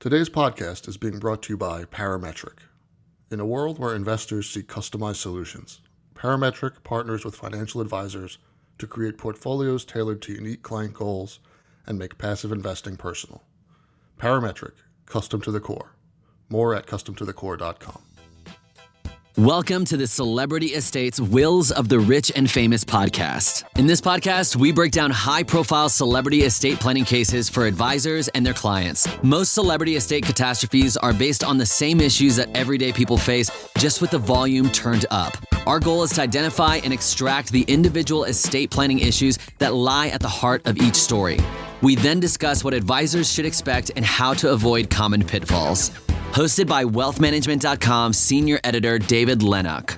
Today's podcast is being brought to you by Parametric. In a world where investors seek customized solutions, Parametric partners with financial advisors to create portfolios tailored to unique client goals and make passive investing personal. Parametric, custom to the core. More at customtothecore.com. Welcome to the Celebrity Estates Wills of the Rich and Famous podcast. In this podcast, we break down high-profile celebrity estate planning cases for advisors and their clients. Most celebrity estate catastrophes are based on the same issues that everyday people face, just with the volume turned up. Our goal is to identify and extract the individual estate planning issues that lie at the heart of each story. We then discuss what advisors should expect and how to avoid common pitfalls. Hosted by wealthmanagement.com senior editor David.lenok.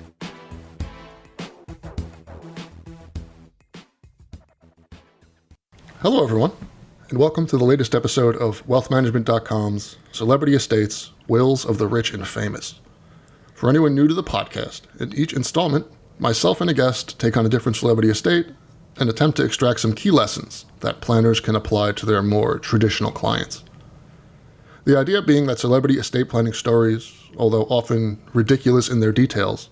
Hello, everyone, and welcome to the latest episode of wealthmanagement.com's Celebrity Estates Wills of the Rich and Famous. For anyone new to the podcast, in each installment, myself and a guest take on a different celebrity estate and attempt to extract some key lessons that planners can apply to their more traditional clients. The idea being that celebrity estate planning stories, although often ridiculous in their details,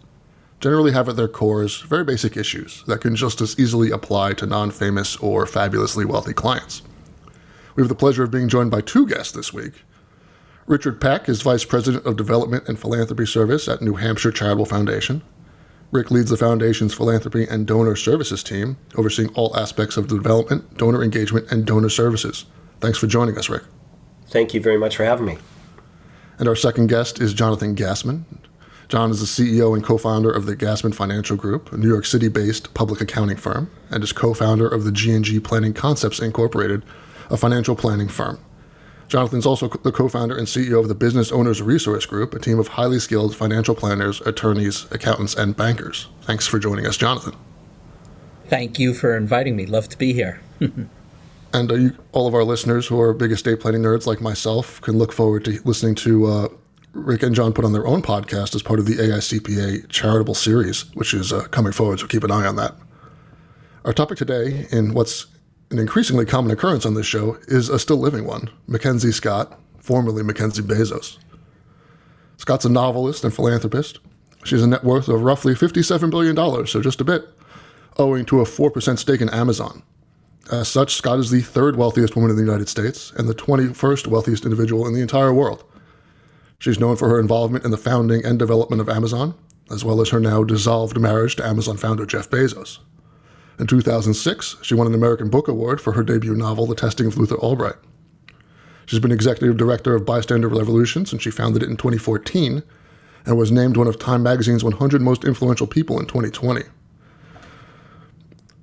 generally have at their cores very basic issues that can just as easily apply to non-famous or fabulously wealthy clients. We have the pleasure of being joined by two guests this week. Richard Peck is Vice President of Development and Philanthropy Service at New Hampshire Charitable Foundation. Rick leads the Foundation's Philanthropy and Donor Services team, overseeing all aspects of development, donor engagement, and donor services. Thanks for joining us, Rick. Thank you very much for having me. And our second guest is Jonathan Gassman. John is the CEO and co-founder of the Gassman Financial Group, a New York City-based public accounting firm, and is co-founder of the G&G Planning Concepts Incorporated, a financial planning firm. Jonathan's also the co-founder and CEO of the Business Owners Resource Group, a team of highly skilled financial planners, attorneys, accountants, and bankers. Thanks for joining us, Jonathan. Thank you for inviting me. Love to be here. And all of our listeners who are big estate planning nerds like myself can look forward to listening to Rick and John put on their own podcast as part of the AICPA Charitable series, which is coming forward, so keep an eye on that. Our topic today, in what's an increasingly common occurrence on this show, is a still living one, MacKenzie Scott, formerly MacKenzie Bezos. Scott's a novelist and philanthropist. She has a net worth of roughly $57 billion, so just a bit, owing to a 4% stake in Amazon. As such, Scott is the third wealthiest woman in the United States and the 21st wealthiest individual in the entire world. She's known for her involvement in the founding and development of Amazon, as well as her now dissolved marriage to Amazon founder Jeff Bezos. In 2006, she won an American Book Award for her debut novel, The Testing of Luther Albright. She's been executive director of Bystander Revolution since she founded it in 2014 and was named one of Time Magazine's 100 most influential people in 2020.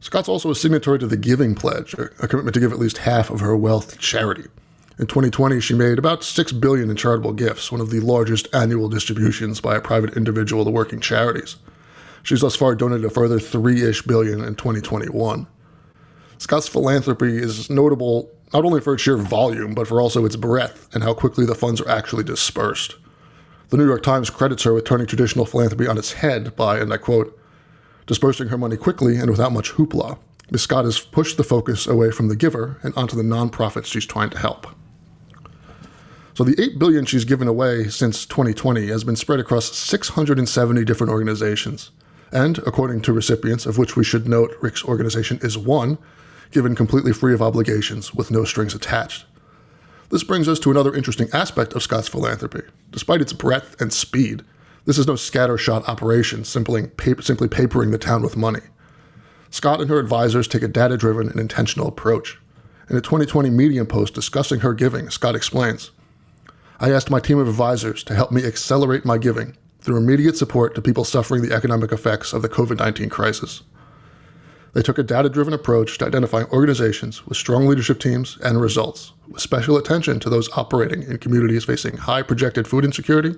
Scott's also a signatory to the Giving Pledge, a commitment to give at least half of her wealth to charity. In 2020, she made about $6 billion in charitable gifts, one of the largest annual distributions by a private individual to working charities. She's thus far donated a further $3-ish billion in 2021. Scott's philanthropy is notable not only for its sheer volume, but for also its breadth and how quickly the funds are actually dispersed. The New York Times credits her with turning traditional philanthropy on its head by, and I quote, dispersing her money quickly and without much hoopla. Ms. Scott has pushed the focus away from the giver and onto the nonprofits she's trying to help. So the $8 billion she's given away since 2020 has been spread across 670 different organizations. And, according to recipients, of which we should note Rick's organization is one, given completely free of obligations with no strings attached. This brings us to another interesting aspect of Scott's philanthropy. Despite its breadth and speed, this is no scattershot operation, simply papering the town with money. Scott and her advisors take a data-driven and intentional approach. In a 2020 Medium post discussing her giving, Scott explains, I asked my team of advisors to help me accelerate my giving through immediate support to people suffering the economic effects of the COVID-19 crisis. They took a data-driven approach to identifying organizations with strong leadership teams and results, with special attention to those operating in communities facing high projected food insecurity,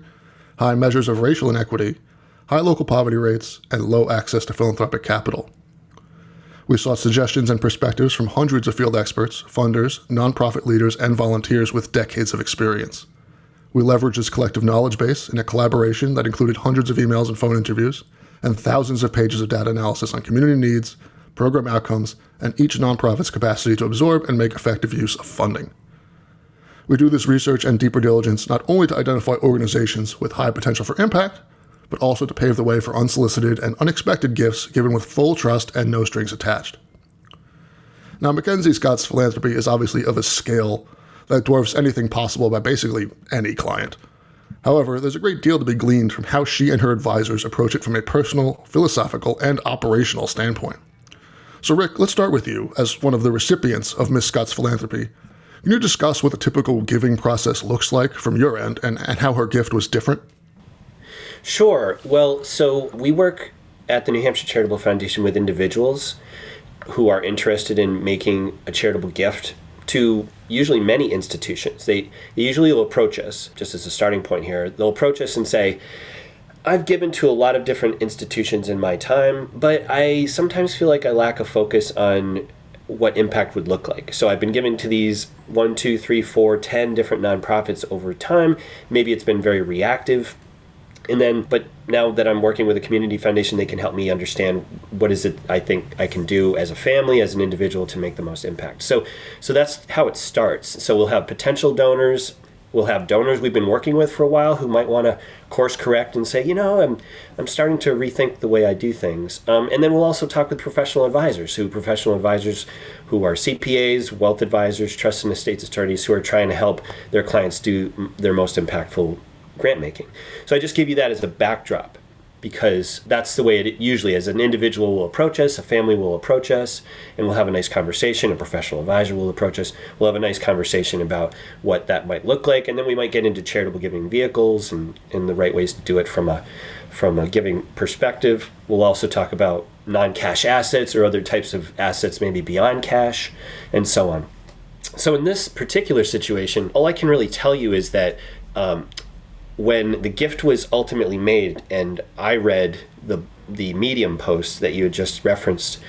high measures of racial inequity, high local poverty rates, and low access to philanthropic capital. We sought suggestions and perspectives from hundreds of field experts, funders, nonprofit leaders, and volunteers with decades of experience. We leveraged this collective knowledge base in a collaboration that included hundreds of emails and phone interviews, and thousands of pages of data analysis on community needs, program outcomes, and each nonprofit's capacity to absorb and make effective use of funding. We do this research and deeper diligence not only to identify organizations with high potential for impact, but also to pave the way for unsolicited and unexpected gifts given with full trust and no strings attached. Now, MacKenzie Scott's philanthropy is obviously of a scale that dwarfs anything possible by basically any client. However, there's a great deal to be gleaned from how she and her advisors approach it from a personal, philosophical, and operational standpoint. So Rick, let's start with you as one of the recipients of Miss Scott's philanthropy. Can you discuss what the typical giving process looks like from your end and how her gift was different? Sure. Well, so we work at the New Hampshire Charitable Foundation with individuals who are interested in making a charitable gift to usually many institutions. They usually will approach us, just as a starting point here, they'll approach us and say, I've given to a lot of different institutions in my time, but I sometimes feel like I lack a focus on what impact would look like. So I've been giving to these 1, 2, 3, 4, 10 different nonprofits over time. Maybe it's been very reactive. But now that I'm working with a community foundation, they can help me understand what is it I think I can do as a family, as an individual to make the most impact. So that's how it starts. So we'll have potential donors. We'll have donors we've been working with for a while who might want to course correct and say, I'm starting to rethink the way I do things. And then we'll also talk with professional advisors who are CPAs, wealth advisors, trust and estates attorneys who are trying to help their clients do their most impactful grant making. So I just give you that as a backdrop because that's the way it usually is. An individual will approach us, a family will approach us, and we'll have a nice conversation. A professional advisor will approach us. We'll have a nice conversation about what that might look like, and then we might get into charitable giving vehicles and the right ways to do it from a giving perspective. We'll also talk about non-cash assets or other types of assets maybe beyond cash, and so on. So in this particular situation, all I can really tell you is that when the gift was ultimately made and I read the Medium post that you had just referenced,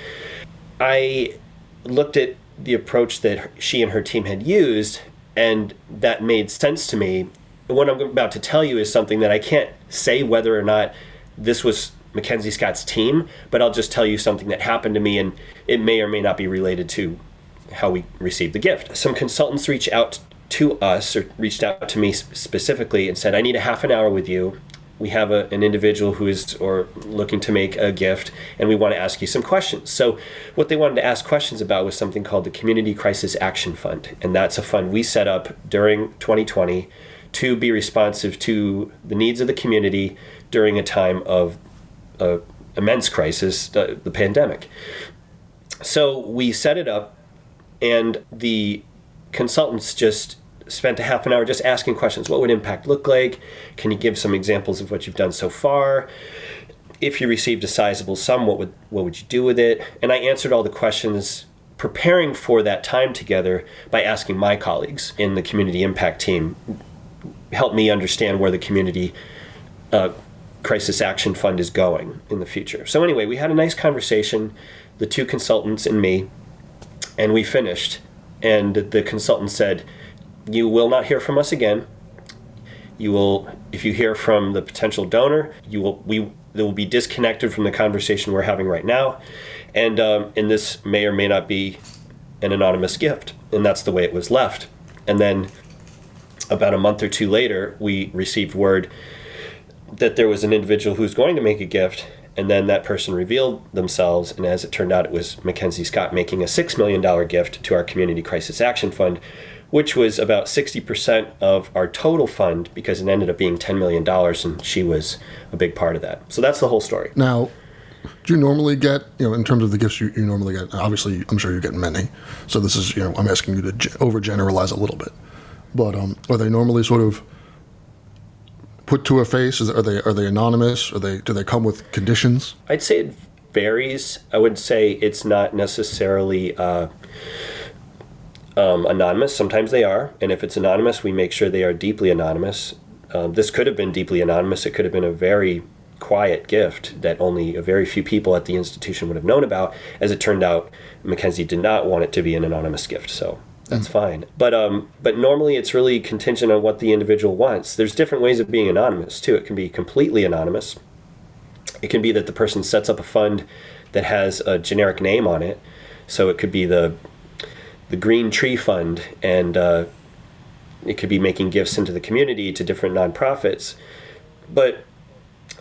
I looked at the approach that she and her team had used, and that made sense to me. What I'm about to tell you is something that I can't say whether or not this was MacKenzie Scott's team, but I'll just tell you something that happened to me, and it may or may not be related to how we received the gift. Some consultants reached out to me specifically and said, I need a half an hour with you. We have an individual who is looking to make a gift, and we want to ask you some questions. So what they wanted to ask questions about was something called the Community Crisis Action Fund, and that's a fund we set up during 2020 to be responsive to the needs of the community during a time of immense crisis, the pandemic. So we set it up, and the consultants just spent a half an hour just asking questions. What would impact look like? Can you give some examples of what you've done so far? If you received a sizable sum, what would you do with it? And I answered all the questions preparing for that time together by asking my colleagues in the community impact team, help me understand where the community crisis action fund is going in the future. So anyway, we had a nice conversation, the two consultants and me, and we finished. And the consultant said, you will not hear from us again. If you hear from the potential donor, they will be disconnected from the conversation we're having right now. And this may or may not be an anonymous gift. And that's the way it was left. And then about a month or two later, we received word that there was an individual who's going to make a gift. And then that person revealed themselves, and as it turned out, it was MacKenzie Scott making a $6 million gift to our Community Crisis Action Fund, which was about 60% of our total fund because it ended up being $10 million, and she was a big part of that. So that's the whole story. Now, do you normally get, in terms of the gifts you normally get, obviously I'm sure you get many, so this is, I'm asking you to overgeneralize a little bit, but are they normally sort of put to a face? Are they anonymous? Do they come with conditions? I'd say it varies. I would say it's not necessarily anonymous. Sometimes they are, and if it's anonymous, we make sure they are deeply anonymous. This could have been deeply anonymous. It could have been a very quiet gift that only a very few people at the institution would have known about. As it turned out, MacKenzie did not want it to be an anonymous gift, so that's fine. But normally it's really contingent on what the individual wants. There's different ways of being anonymous too. It can be completely anonymous. It can be that the person sets up a fund that has a generic name on it. So it could be the Green Tree Fund, and it could be making gifts into the community to different nonprofits. But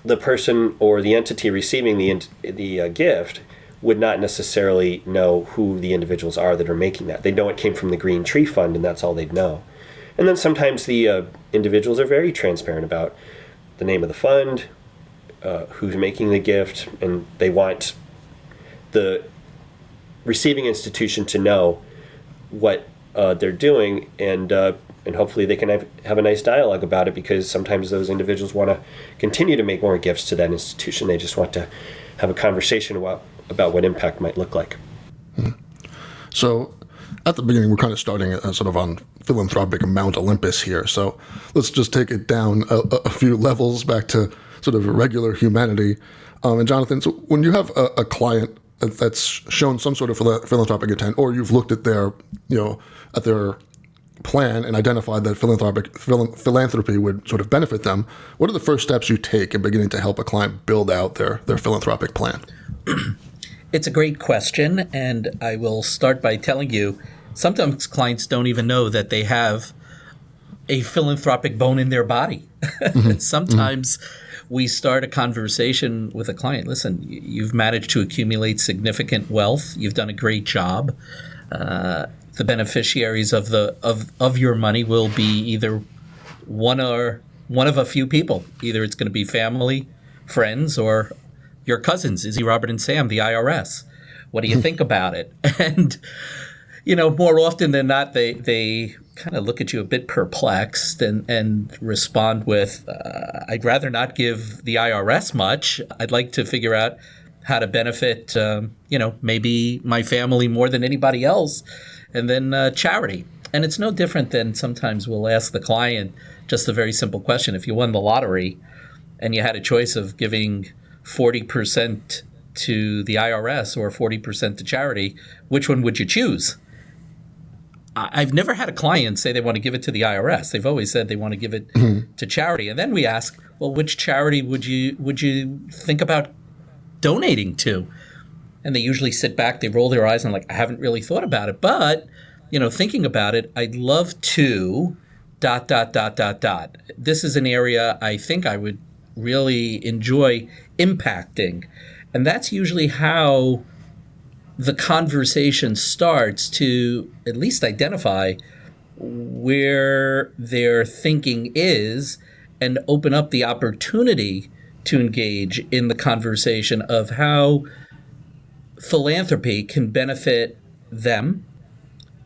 the person or the entity receiving the gift would not necessarily know who the individuals are that are making that. They'd know it came from the Green Tree Fund, and that's all they'd know. And then sometimes the individuals are very transparent about the name of the fund, who's making the gift, and they want the receiving institution to know what they're doing, and hopefully they can have a nice dialogue about it, because sometimes those individuals want to continue to make more gifts to that institution. They just want to have a conversation about what impact might look like. So at the beginning, we're kind of starting sort of on philanthropic Mount Olympus here. So let's just take it down a few levels back to sort of regular humanity. And Jonathan, so when you have a client that's shown some sort of philanthropic intent, or you've looked at their plan and identified that philanthropy would sort of benefit them, what are the first steps you take in beginning to help a client build out their philanthropic plan? It's a great question, and I will start by telling you, sometimes clients don't even know that they have a philanthropic bone in their body. Sometimes we start a conversation with a client. Listen, you've managed to accumulate significant wealth. You've done a great job. The beneficiaries of your money will be either one of a few people. Either it's going to be family, friends, or your cousins, Izzy, Robert, and Sam, the IRS. What do you think about it? And, more often than not, they kind of look at you a bit perplexed and respond with, I'd rather not give the IRS much. I'd like to figure out how to benefit, maybe my family more than anybody else, and then charity. And it's no different than sometimes we'll ask the client just a very simple question. If you won the lottery and you had a choice of giving 40% to the IRS or 40% to charity, which one would you choose? I've never had a client say they want to give it to the IRS. They've always said they want to give it to charity. And then we ask, well, which charity would you think about donating to? And they usually sit back, they roll their eyes and I haven't really thought about it. But, thinking about it, I'd love to ... This is an area I think I would really enjoy impacting. And that's usually how the conversation starts, to at least identify where their thinking is and open up the opportunity to engage in the conversation of how philanthropy can benefit them,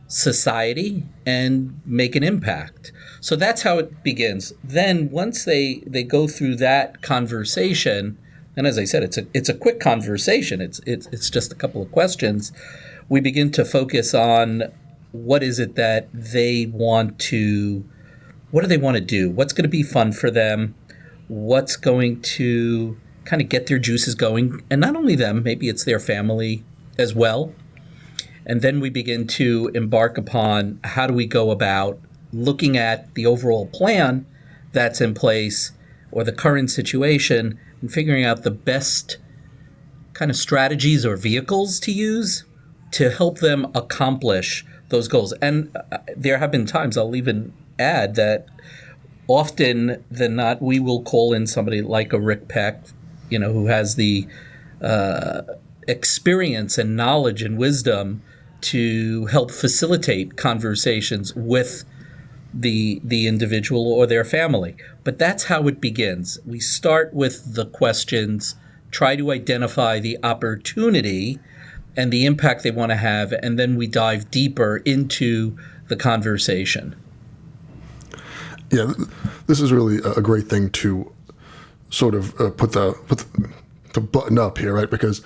society, and make an impact. So that's how it begins. Then once they go through that conversation, and as I said, it's a quick conversation. It's just a couple of questions. We begin to focus on what is it that they want to, what do they want to do? What's going to be fun for them? What's going to kind of get their juices going? And not only them, maybe it's their family as well. And then we begin to embark upon how do we go about looking at the overall plan that's in place or the current situation and figuring out the best kind of strategies or vehicles to use to help them accomplish those goals. And there have been times, I'll even add, that often than not, we will call in somebody like a Rick Peck, who has the experience and knowledge and wisdom to help facilitate conversations with the individual or their family. But that's how it begins. We start with the questions, try to identify the opportunity and the impact they want to have, and then we dive deeper into the conversation. Yeah, this is really a great thing to sort of to button up here, right? Because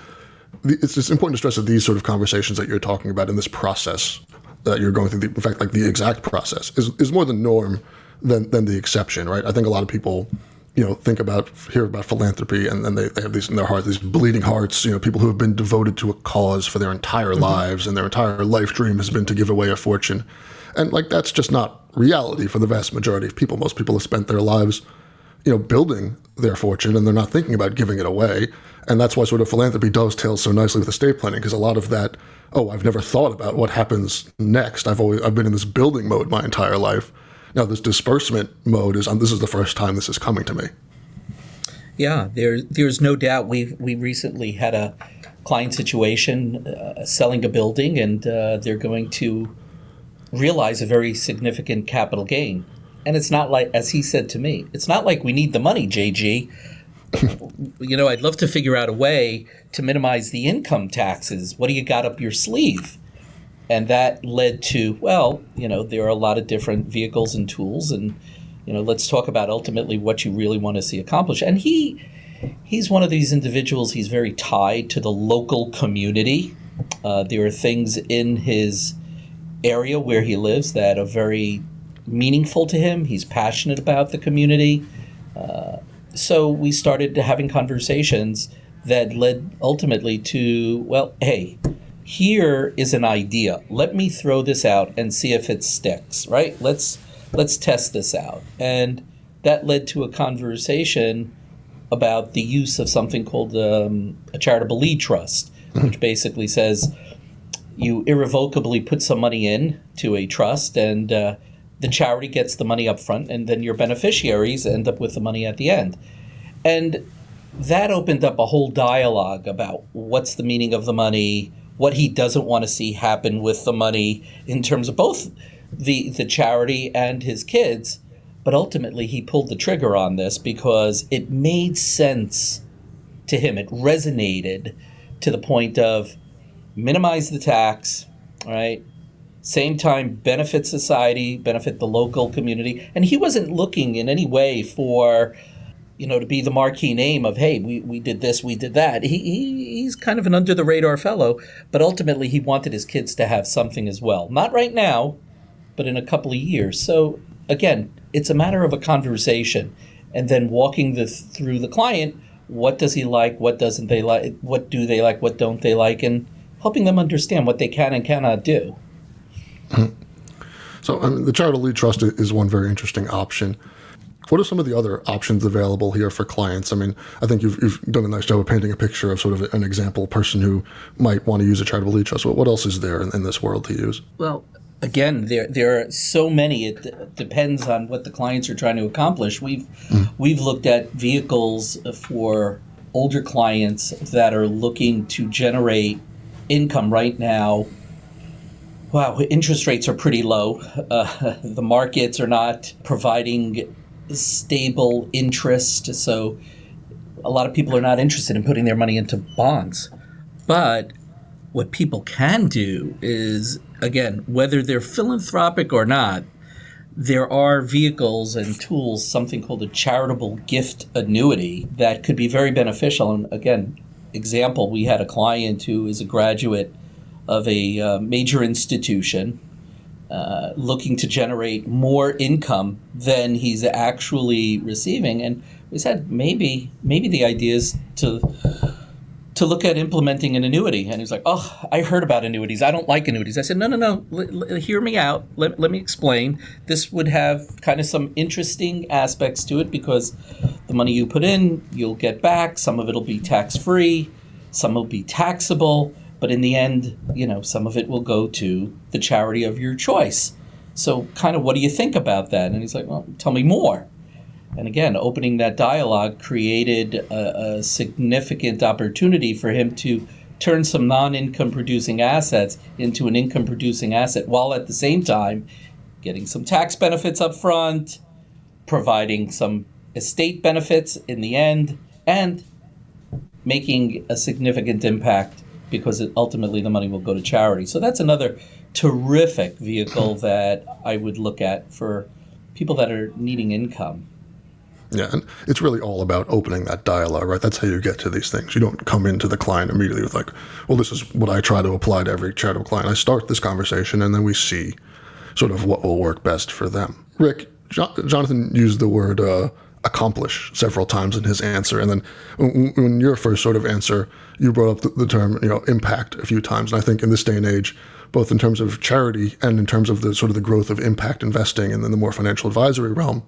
it's just important to stress that these sort of conversations that you're talking about in this process that you're going through, in fact, like the exact process, is more the norm than the exception, right? I think a lot of people, hear about philanthropy, and then they have these in their heart, these bleeding hearts, people who have been devoted to a cause for their entire lives, and their entire life dream has been to give away a fortune. And that's just not reality for the vast majority of people. Most people have spent their lives, building their fortune, and they're not thinking about giving it away. And that's why sort of philanthropy dovetails so nicely with estate planning, because a lot of that, I've never thought about what happens next. I've been in this building mode my entire life. Now, this disbursement mode this is the first time this is coming to me. Yeah, there's no doubt. We recently had a client situation selling a building, and they're going to realize a very significant capital gain. And it's not like, as he said to me, it's not like we need the money, JG. I'd love to figure out a way to minimize the income taxes. What do you got up your sleeve? And that led to, there are a lot of different vehicles and tools, and let's talk about ultimately what you really want to see accomplished. And he's one of these individuals. He's very tied to the local community. There are things in his area where he lives that are very meaningful to him. He's passionate about the community. So we started having conversations that led ultimately to, hey, here is an idea. Let me throw this out and see if it sticks, right? Let's test this out. And that led to a conversation about the use of something called a charitable lead trust, which basically says you irrevocably put some money in to a trust, and the charity gets the money up front, and then your beneficiaries end up with the money at the end. And that opened up a whole dialogue about what's the meaning of the money, what he doesn't want to see happen with the money in terms of both the charity and his kids. But ultimately, he pulled the trigger on this because it made sense to him. It resonated to the point of minimize the tax, right? Same time, benefit society, benefit the local community. And he wasn't looking in any way for, to be the marquee name of, hey, we did this, we did that. He's kind of an under-the-radar fellow, but ultimately he wanted his kids to have something as well. Not right now, but in a couple of years. So again, it's a matter of a conversation and then walking through the client. What does he like? What doesn't they like? What do they like? What don't they like? And helping them understand what they can and cannot do. So the charitable lead trust is one very interesting option. What are some of the other options available here for clients? I mean, I think you've done a nice job of painting a picture of sort of an example person who might want to use a charitable lead trust. What else is there in this world to use? Well, again, there are so many. It depends on what the clients are trying to accomplish. We've looked at vehicles for older clients that are looking to generate income right now. Wow, interest rates are pretty low. The markets are not providing stable interest, so a lot of people are not interested in putting their money into bonds. But what people can do is, again, whether they're philanthropic or not, there are vehicles and tools, something called a charitable gift annuity, that could be very beneficial. And again, example, we had a client who is a graduate of a major institution looking to generate more income than he's actually receiving. And we said, maybe the idea is to look at implementing an annuity. And he's like, oh, I heard about annuities. I don't like annuities. I said, no. Hear me out. Let me explain. This would have kind of some interesting aspects to it because the money you put in, you'll get back. Some of it will be tax-free. Some will be taxable. But in the end, some of it will go to the charity of your choice. So kind of what do you think about that? And he's like, well, tell me more. And again, opening that dialogue created a significant opportunity for him to turn some non-income producing assets into an income producing asset, while at the same time getting some tax benefits up front, providing some estate benefits in the end, and making a significant impact because ultimately the money will go to charity. So that's another terrific vehicle that I would look at for people that are needing income. Yeah, and it's really all about opening that dialogue, right? That's how you get to these things. You don't come into the client immediately with like, well, this is what I try to apply to every charitable client. I start this conversation and then we see sort of what will work best for them. Rick, Jonathan used the word accomplish several times in his answer. And then when your first sort of answer, you brought up the term, impact a few times. And I think in this day and age, both in terms of charity and in terms of the sort of the growth of impact investing and then the more financial advisory realm,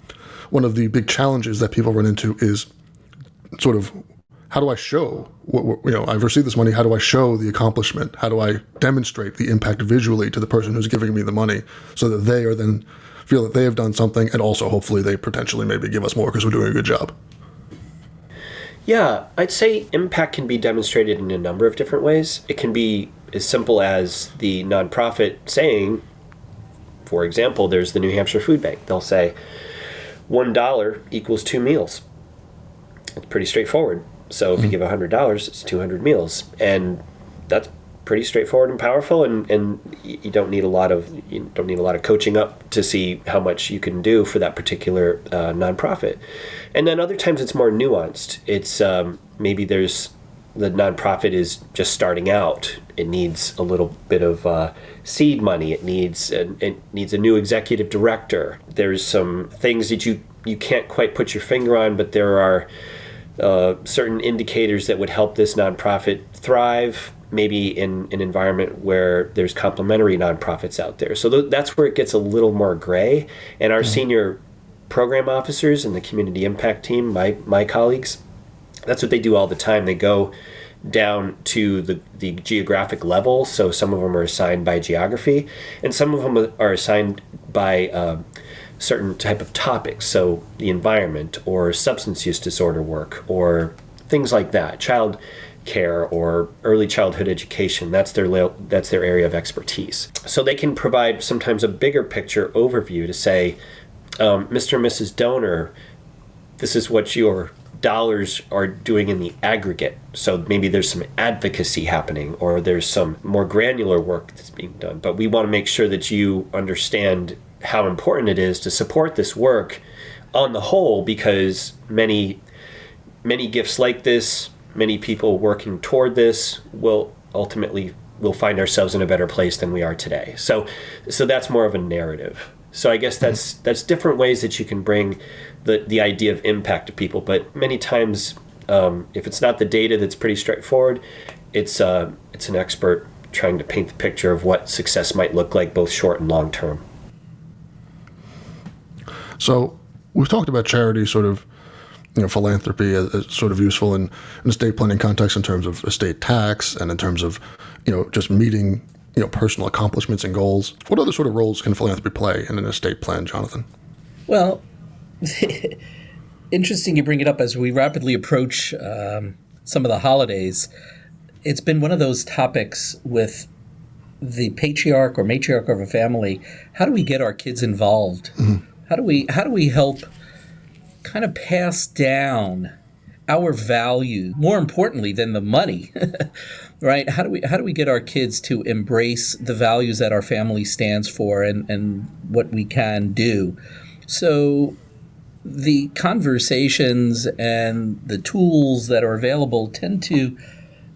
one of the big challenges that people run into is sort of, how do I show I've received this money. How do I show the accomplishment? How do I demonstrate the impact visually to the person who's giving me the money so that they are then feel that they have done something, and also hopefully they potentially maybe give us more because we're doing a good job? Yeah, I'd say impact can be demonstrated in a number of different ways. It can be as simple as the nonprofit saying, for example, there's the New Hampshire Food Bank. They'll say $1 equals 2 meals. It's pretty straightforward. So if you give $100, it's 200 meals. And that's pretty straightforward and powerful, and you don't need a lot of coaching up to see how much you can do for that particular nonprofit. And then other times it's more nuanced. It's maybe the nonprofit is just starting out. It needs a little bit of seed money. It needs a new executive director. There's some things that you can't quite put your finger on, but there are certain indicators that would help this nonprofit thrive, maybe in an environment where there's complementary nonprofits out there. So that's where it gets a little more gray. And our senior program officers and the community impact team, my colleagues, that's what they do all the time. They go down to the geographic level. So some of them are assigned by geography, and some of them are assigned by certain type of topics. So the environment or substance use disorder work or things like that, child care or early childhood education. That's their area of expertise. So they can provide sometimes a bigger picture overview to say, Mr. and Mrs. Donor, this is what your dollars are doing in the aggregate. So maybe there's some advocacy happening, or there's some more granular work that's being done. But we want to make sure that you understand how important it is to support this work on the whole, because many gifts like this, many people working toward this will find ourselves in a better place than we are today. So that's more of a narrative. So I guess that's different ways that you can bring the idea of impact to people. But many times, if it's not the data that's pretty straightforward, it's an expert trying to paint the picture of what success might look like, both short and long term. So we've talked about charity, sort of, philanthropy as sort of useful in estate planning context in terms of estate tax and in terms of, just meeting, personal accomplishments and goals. What other sort of roles can philanthropy play in an estate plan, Jonathan? Well, interesting you bring it up as we rapidly approach some of the holidays. It's been one of those topics with the patriarch or matriarch of a family. How do we get our kids involved? Mm-hmm. How do we help kind of pass down our value, more importantly than the money, right? How do we get our kids to embrace the values that our family stands for and what we can do? So the conversations and the tools that are available tend to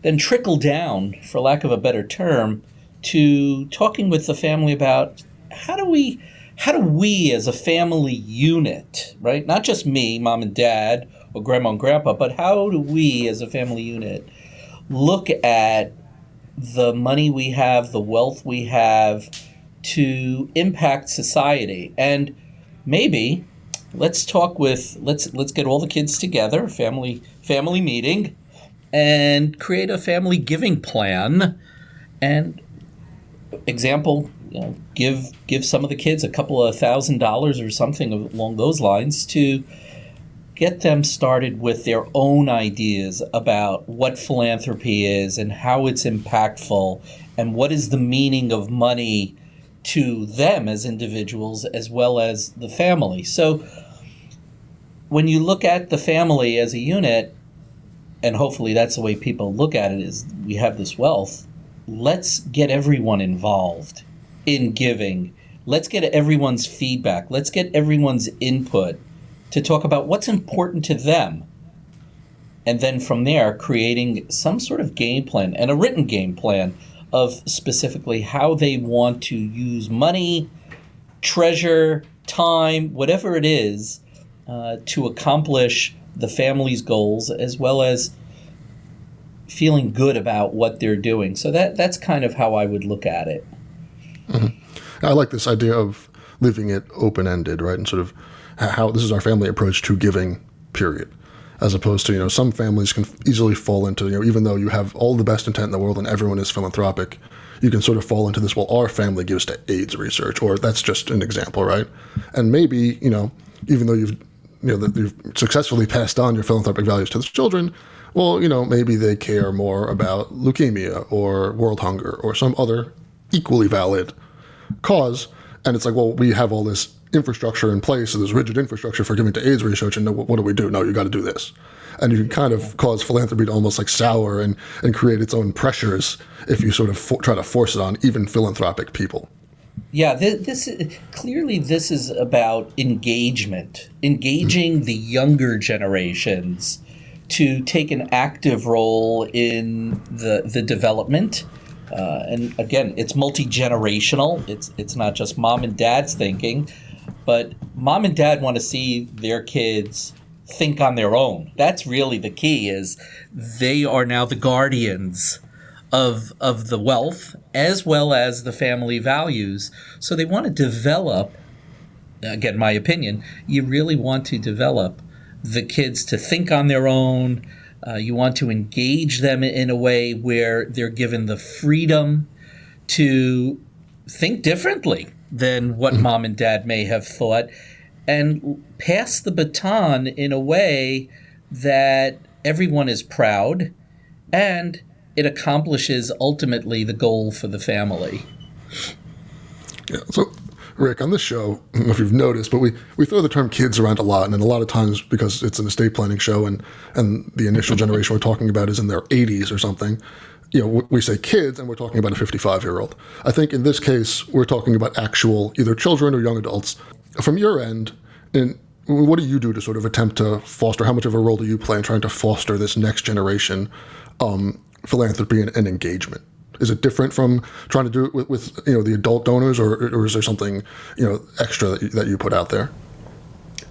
then trickle down, for lack of a better term, to talking with the family about how do we as a family unit, right? Not just me, mom and dad, or grandma and grandpa, but how do we as a family unit look at the money we have, the wealth we have to impact society? And maybe let's get all the kids together, family meeting, and create a family giving plan. And example, give some of the kids a couple of $1,000 or something along those lines to get them started with their own ideas about what philanthropy is and how it's impactful and what is the meaning of money to them as individuals as well as the family. So when you look at the family as a unit, and hopefully that's the way people look at it, is we have this wealth, let's get everyone involved in giving. Let's get everyone's feedback. Let's get everyone's input to talk about what's important to them. And then from there, creating some sort of game plan and a written game plan of specifically how they want to use money, treasure, time, whatever it is, to accomplish the family's goals, as well as feeling good about what they're doing. So that's kind of how I would look at it. Mm-hmm. I like this idea of leaving it open-ended, right? And sort of how this is our family approach to giving, period. As opposed to, some families can easily fall into, even though you have all the best intent in the world and everyone is philanthropic, you can sort of fall into this, well, our family gives to AIDS research, or that's just an example, right? And maybe, even though you've successfully passed on your philanthropic values to the children, well, maybe they care more about leukemia or world hunger or some other equally valid cause. And it's like, well, we have all this infrastructure in place, so there's rigid infrastructure for giving to AIDS research, and what do we do? No, you got to do this. And you can kind of cause philanthropy to almost like sour and create its own pressures if you sort of try to force it on even philanthropic people. Yeah, this is about engaging the younger generations to take an active role in the development. And again, it's multi-generational. It's not just mom and dad's thinking, but mom and dad want to see their kids think on their own. That's really the key, is they are now the guardians of the wealth as well as the family values. So they want to develop, again, my opinion, you really want to develop the kids to think on their own. You want to engage them in a way where they're given the freedom to think differently than what mom and dad may have thought, and pass the baton in a way that everyone is proud and it accomplishes ultimately the goal for the family. Yeah, so Rick, on this show, I don't know if you've noticed, but we throw the term kids around a lot, and a lot of times because it's an estate planning show and the initial generation we're talking about is in their 80s or something, we say kids and we're talking about a 55-year-old. I think in this case, we're talking about actual either children or young adults. From your end, what do you do to sort of attempt to foster, how much of a role do you play in trying to foster this next generation philanthropy and engagement? Is it different from trying to do it with the adult donors, or is there something extra that you put out there?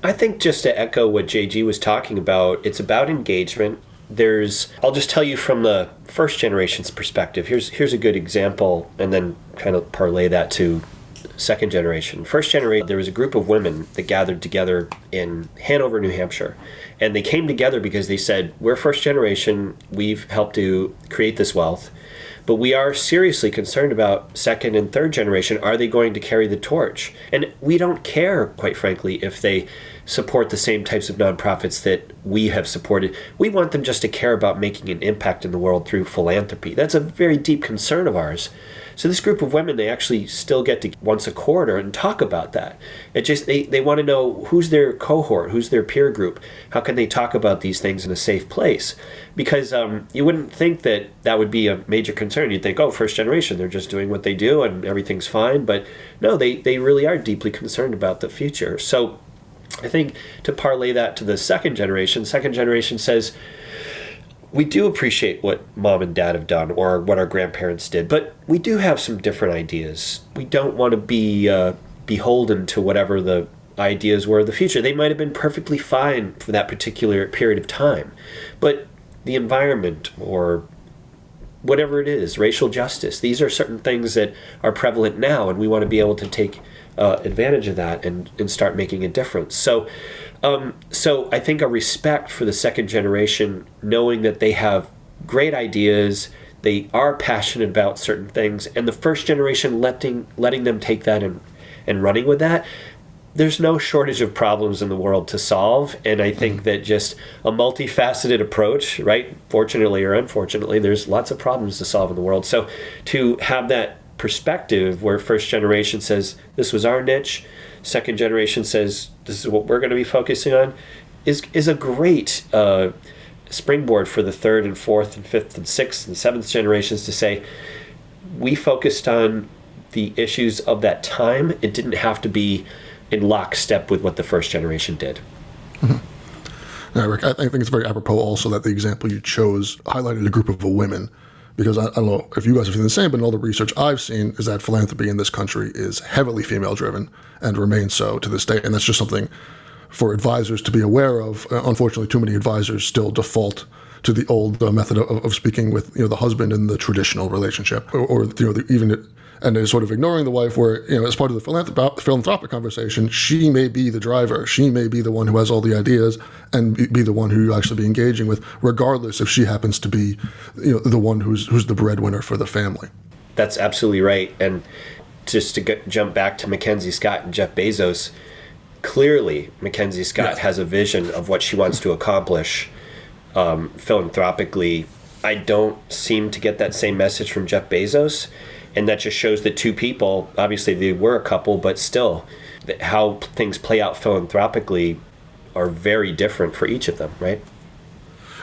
I think, just to echo what JG was talking about, it's about engagement. I'll just tell you from the first generation's perspective. Here's a good example, and then kind of parlay that to second generation. First generation, there was a group of women that gathered together in Hanover, New Hampshire. And they came together because they said, we're first generation, we've helped to create this wealth, but we are seriously concerned about second and third generation. Are they going to carry the torch? And we don't care, quite frankly, if they support the same types of nonprofits that we have supported. We want them just to care about making an impact in the world through philanthropy. That's a very deep concern of ours. So this group of women, they actually still get to once a quarter and talk about that. It just they want to know who's their cohort, who's their peer group, how can they talk about these things in a safe place? Because you wouldn't think that would be a major concern. You'd think, oh, first generation, they're just doing what they do and everything's fine. But no, they really are deeply concerned about the future. So I think to parlay that to the second generation says, we do appreciate what mom and dad have done or what our grandparents did, but we do have some different ideas. We don't want to be beholden to whatever the ideas were of the future. They might have been perfectly fine for that particular period of time, but the environment or whatever it is, racial justice, these are certain things that are prevalent now, and we want to be able to take advantage of that and start making a difference. So I think a respect for the second generation, knowing that they have great ideas, they are passionate about certain things, and the first generation letting them take that and running with that. There's no shortage of problems in the world to solve, and I think that just a multifaceted approach, right? Fortunately or unfortunately, there's lots of problems to solve in the world. So to have that perspective where first generation says, this was our niche, second generation says, this is what we're going to be focusing on, is a great springboard for the third and fourth and fifth and sixth and seventh generations to say, we focused on the issues of that time. It didn't have to be in lockstep with what the first generation did. Mm-hmm. Yeah, Rick, I think it's very apropos also that the example you chose highlighted a group of women, because I don't know if you guys are feeling the same, but in all the research I've seen is that philanthropy in this country is heavily female-driven and remains so to this day, and that's just something for advisors to be aware of. Unfortunately, too many advisors still default to the old method of speaking with the husband in the traditional relationship, or even and they're sort of ignoring the wife, where as part of the philanthropic conversation, she may be the driver, she may be the one who has all the ideas, and be the one who you actually be engaging with, regardless if she happens to be the one who's the breadwinner for the family. That's absolutely right. And just to jump back to MacKenzie Scott and Jeff Bezos, clearly MacKenzie Scott has a vision of what she wants to accomplish philanthropically. I don't seem to get that same message from Jeff Bezos, and that just shows that two people, obviously they were a couple, but still, how things play out philanthropically are very different for each of them, right?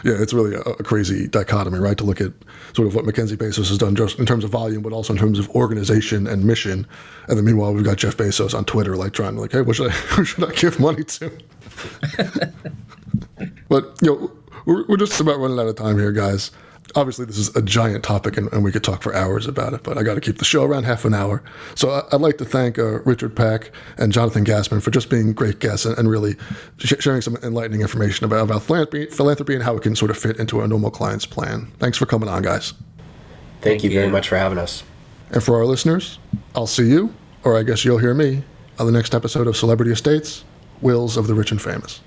Yeah, it's really a crazy dichotomy, right? To look at sort of what MacKenzie Bezos has done just in terms of volume, but also in terms of organization and mission. And then meanwhile, we've got Jeff Bezos on Twitter, like trying to like, hey, who should I give money to? But, we're just about running out of time here, guys. Obviously, this is a giant topic, and we could talk for hours about it, but I got to keep the show around half an hour. So I'd like to thank Richard Peck and Jonathan Gassman for just being great guests and really sharing some enlightening information about philanthropy and how it can sort of fit into a normal client's plan. Thanks for coming on, guys. Thank you very much for having us. And for our listeners, I'll see you, or I guess you'll hear me, on the next episode of Celebrity Estates, Wills of the Rich and Famous.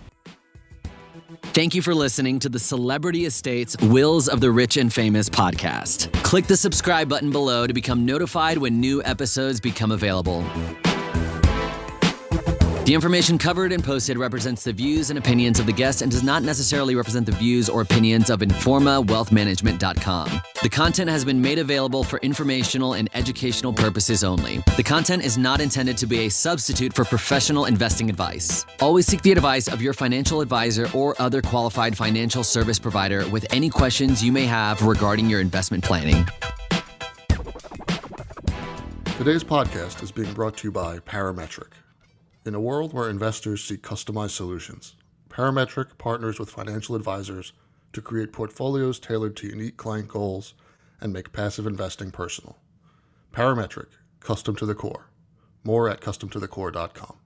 Thank you for listening to the Celebrity Estates Wills of the Rich and Famous podcast. Click the subscribe button below to become notified when new episodes become available. The information covered and posted represents the views and opinions of the guest and does not necessarily represent the views or opinions of InformaWealthManagement.com. The content has been made available for informational and educational purposes only. The content is not intended to be a substitute for professional investing advice. Always seek the advice of your financial advisor or other qualified financial service provider with any questions you may have regarding your investment planning. Today's podcast is being brought to you by Parametric. In a world where investors seek customized solutions, Parametric partners with financial advisors to create portfolios tailored to unique client goals and make passive investing personal. Parametric, custom to the core. More at customtothecore.com.